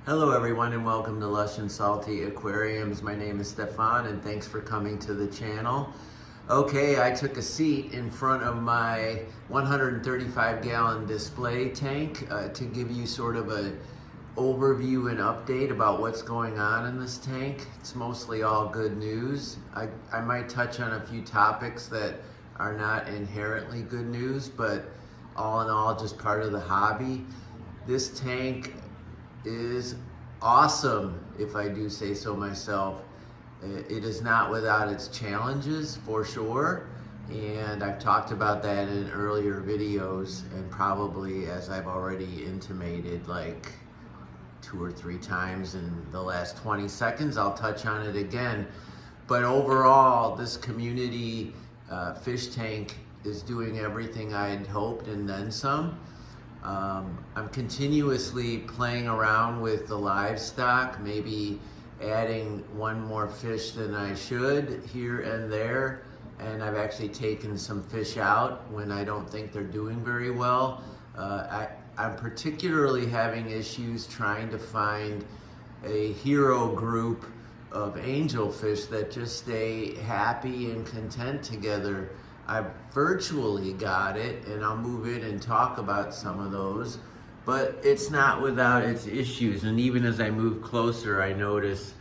Hello everyone and welcome to Lush and Salty Aquariums. My name is Stefan and thanks for coming to the channel. Okay, I took a seat in front of my 135 gallon display tank to give you sort of a overview and update about what's going on in this tank. It's mostly all good news. I might touch on a few topics that are not inherently good news, but all in all just part of the hobby. This tank is awesome, if I do say so myself. It is not without its challenges, for sure, and I've talked about that in earlier videos, and probably, as I've already intimated, like 2 or 3 times in the last 20 seconds, I'll touch on it again. But overall, this community fish tank is doing everything I had hoped and then some. I'm continuously playing around with the livestock, maybe adding one more fish than I should here and there, and I've actually taken some fish out when I don't think they're doing very well. I'm particularly having issues trying to find a hero group of angelfish that just stay happy and content together. I virtually got it, and I'll move in and talk about some of those, but it's not without its issues. And even as I move closer, I notice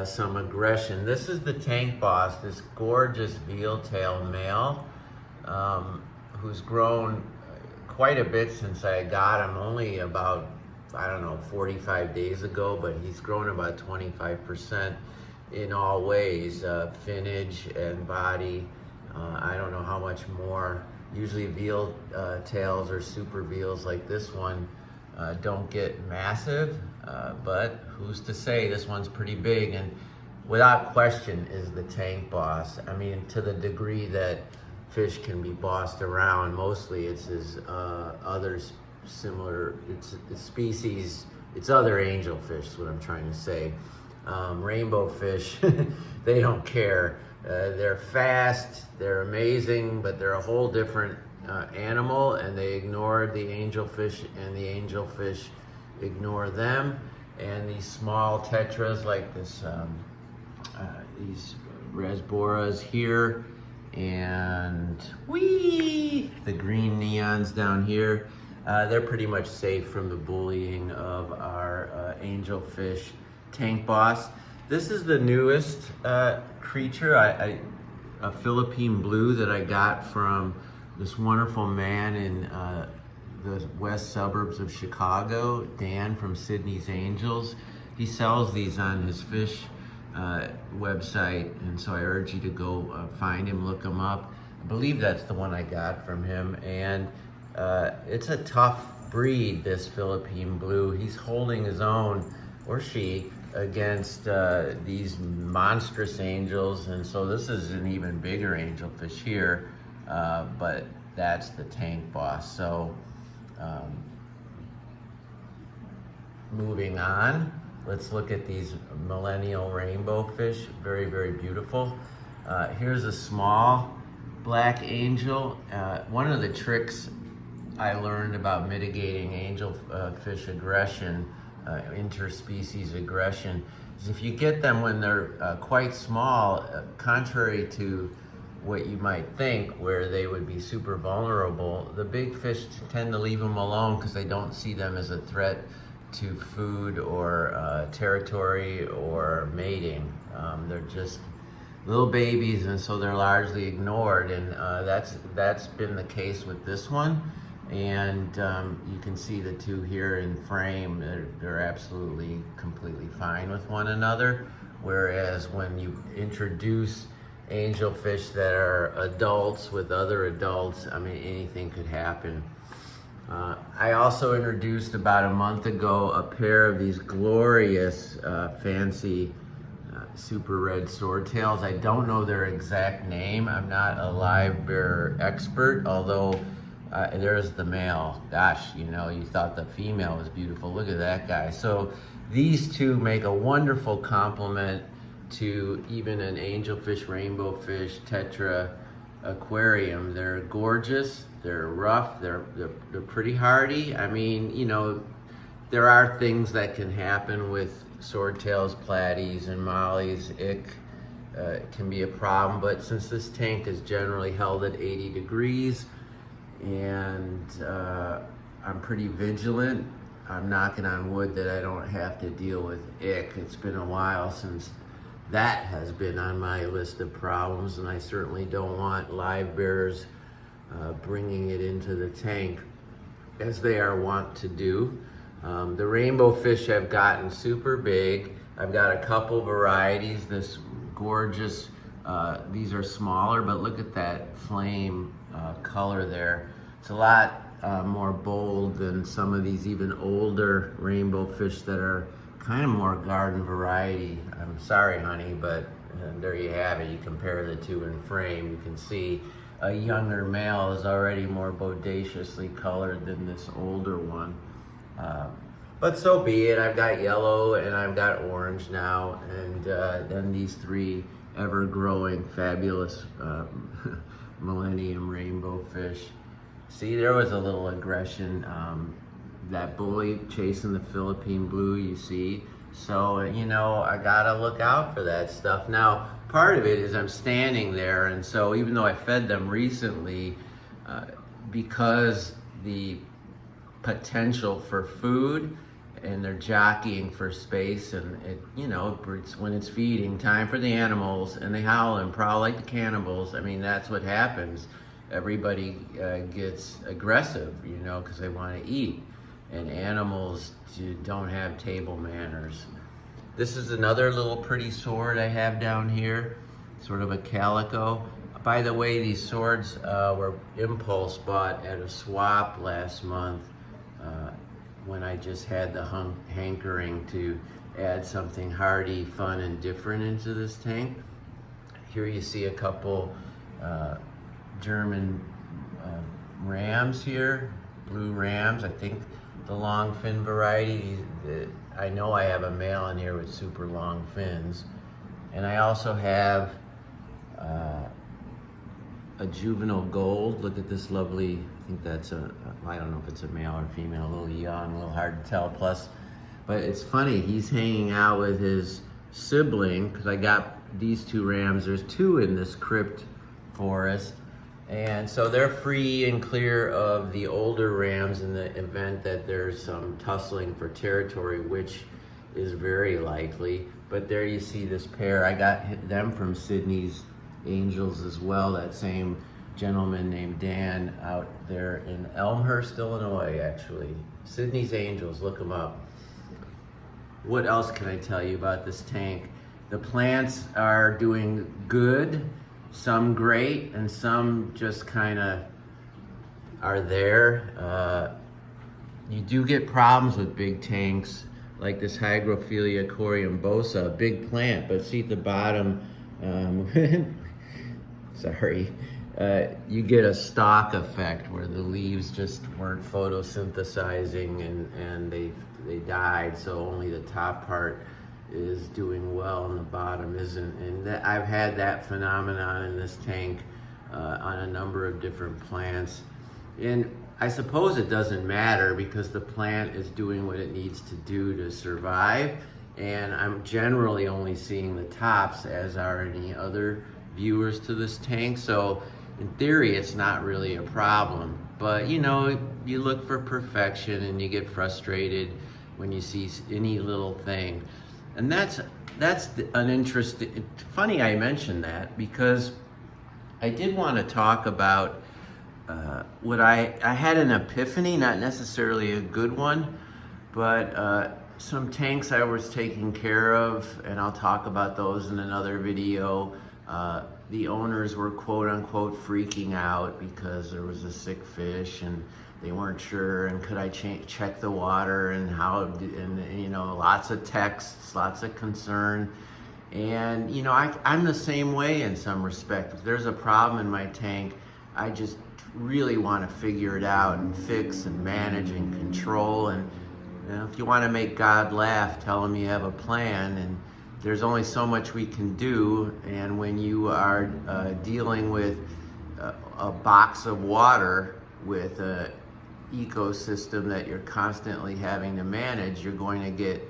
some aggression. This is the tank boss, this gorgeous veal-tail male, who's grown quite a bit since I got him, only about, I don't know, 45 days ago, but he's grown about 25% in all ways, finnage and body. I don't know how much more. Usually veal tails or super veals like this one don't get massive, but who's to say? This one's pretty big, and without question is the tank boss. I mean, to the degree that fish can be bossed around, mostly it's his other similar, it's species, it's other angelfish is what I'm trying to say. Rainbow fish, they don't care. They're fast, they're amazing, but they're a whole different animal, and they ignore the angelfish, and the angelfish ignore them. And these small tetras like this, these rasboras here, and the green neons down here, they're pretty much safe from the bullying of our angelfish tank boss. This is the newest creature, a Philippine blue that I got from this wonderful man in the west suburbs of Chicago, Dan from Sydney's Angels. He sells these on his fish website, and so I urge you to go find him, look him up. I believe that's the one I got from him, and it's a tough breed, this Philippine blue. He's holding his own, or she, against these monstrous angels, and so this is an even bigger angelfish here, but that's the tank boss. So moving on, let's look at these millennial rainbow fish. Very, very beautiful. Here's a small black angel. One of the tricks I learned about mitigating angelfish aggression, interspecies aggression, is if you get them when they're quite small, contrary to what you might think, where they would be super vulnerable, the big fish tend to leave them alone because they don't see them as a threat to food or territory or mating. They're just little babies, and so they're largely ignored, and that's been the case with this one. And you can see the two here in frame. They're absolutely completely fine with one another, whereas when you introduce angelfish that are adults with other adults, I mean, anything could happen. I also introduced about a month ago a pair of these glorious fancy super red swordtails. I don't know their exact name. I'm not a live bearer expert, although there's the male. Gosh, you know, you thought the female was beautiful. Look at that guy. So these two make a wonderful complement to even an angelfish, rainbow fish, tetra aquarium. They're gorgeous, they're rough, they're pretty hardy. I mean, you know, There are things that can happen with swordtails, platies, and mollies. It can be a problem, but since this tank is generally held at 80 degrees and I'm pretty vigilant, I'm knocking on wood that I don't have to deal with ick. It's been a while since that has been on my list of problems, and I certainly don't want live bears bringing it into the tank as they are wont to do. The rainbow fish have gotten super big. I've got a couple varieties. This gorgeous, these are smaller, but look at that flame color there. It's a lot more bold than some of these even older rainbow fish that are kind of more garden variety. I'm sorry, honey, but there you have it. You compare the two in frame, you can see a younger male is already more bodaciously colored than this older one. But so be it. I've got yellow and I've got orange now, and then these three ever-growing, fabulous millennium rainbow fish. See, there was a little aggression. That bully chasing the Philippine blue, you see. So, you know, I gotta look out for that stuff. Now, part of it is I'm standing there, and so even though I fed them recently, because the potential for food, and they're jockeying for space, and it, you know, it's when it's feeding time for the animals, and they howl and prowl like the cannibals. I mean, that's what happens. Everybody gets aggressive, you know, because they want to eat, and animals don't have table manners. This is another little pretty sword I have down here, sort of a calico. By the way, these swords were impulse bought at a swap last month when I just had the hankering to add something hardy, fun, and different into this tank. Here you see a couple German rams here, blue rams. I think the long fin variety. I know I have a male in here with super long fins. And I also have a juvenile gold. Look at this lovely, I think that's I don't know if it's a male or female, a little young, a little hard to tell. Plus, but it's funny, he's hanging out with his sibling, because I got these two rams. There's two in this crypt forest. And so they're free and clear of the older rams in the event that there's some tussling for territory, which is very likely. But there you see this pair. I got them from Sydney's Angels as well, that same gentleman named Dan out there in Elmhurst, Illinois, actually. Sydney's Angels, look them up. What else can I tell you about this tank? The plants are doing good. Some great, and some just kind of are there. You do get problems with big tanks, like this Hygrophila Aquarium bosa, a big plant, but see at the bottom, sorry, you get a stalk effect where the leaves just weren't photosynthesizing and they died, so only the top part is doing well and the bottom isn't. And I've had that phenomenon in this tank on a number of different plants. And I suppose it doesn't matter because the plant is doing what it needs to do to survive. And I'm generally only seeing the tops, as are any other viewers to this tank. So in theory, it's not really a problem. But you know, you look for perfection and you get frustrated when you see any little thing. And that's an interesting, funny I mentioned that, because I did want to talk about what I had an epiphany, not necessarily a good one, but some tanks I was taking care of, and I'll talk about those in another video. The owners were quote unquote freaking out because there was a sick fish and they weren't sure, and could I check the water, and how, and you know, lots of texts, lots of concern. And you know, I'm the same way in some respect. If there's a problem in my tank, I just really want to figure it out and fix and manage and control. And you know, if you want to make God laugh, tell him you have a plan, and there's only so much we can do. And when you are dealing with a box of water with ecosystem that you're constantly having to manage, you're going to get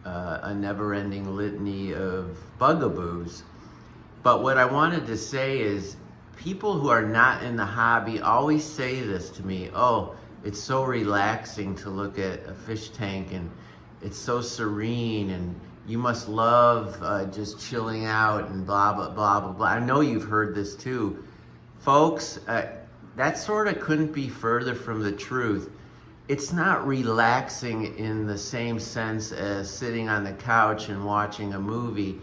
a never-ending litany of bugaboos. But what I wanted to say is, people who are not in the hobby always say this to me: oh, it's so relaxing to look at a fish tank, and it's so serene, and you must love just chilling out and blah, blah, blah, blah, blah. I know you've heard this too. Folks, that sort of couldn't be further from the truth. It's not relaxing in the same sense as sitting on the couch and watching a movie.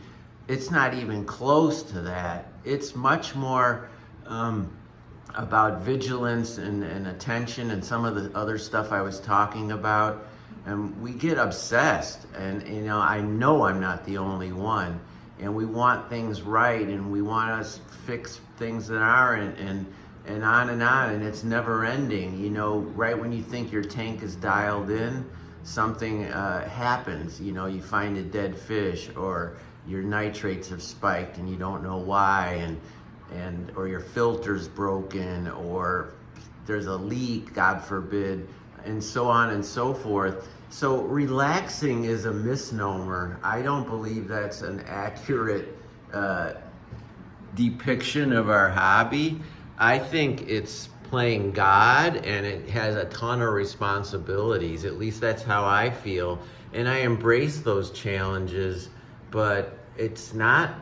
It's not even close to that. It's much more about vigilance and attention and some of the other stuff I was talking about. And we get obsessed, and I know I'm not the only one. And we want things right, and we want to fix things that aren't, and on, and it's never ending. Right when you think your tank is dialed in, something happens. You find a dead fish, or your nitrates have spiked and you don't know why, or your filter's broken, or there's a leak, God forbid, and so on and so forth. So relaxing is a misnomer. I don't believe that's an accurate depiction of our hobby. I think it's playing God, and it has a ton of responsibilities. At least that's how I feel. And I embrace those challenges, but it's not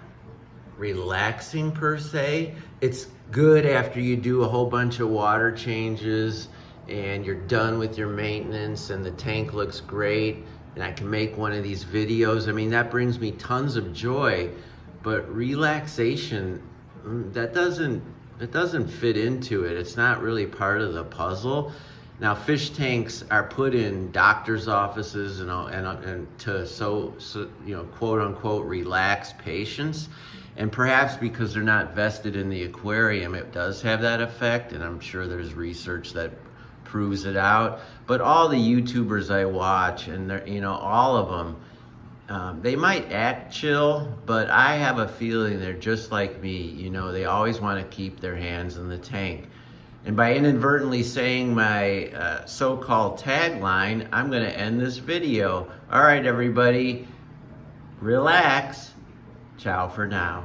relaxing per se. It's good after you do a whole bunch of water changes and you're done with your maintenance and the tank looks great and I can make one of these videos. I mean, that brings me tons of joy, but relaxation, that doesn't fit into it. It's not really part of the puzzle. Now, fish tanks are put in doctors' offices and to quote unquote relax patients. And perhaps because they're not vested in the aquarium, it does have that effect, and I'm sure there's research that proves it out. But all the YouTubers I watch, and all of them, they might act chill, but I have a feeling they're just like me. They always want to keep their hands in the tank. And by inadvertently saying my so-called tagline, I'm going to end this video. All right, everybody, relax. Ciao for now.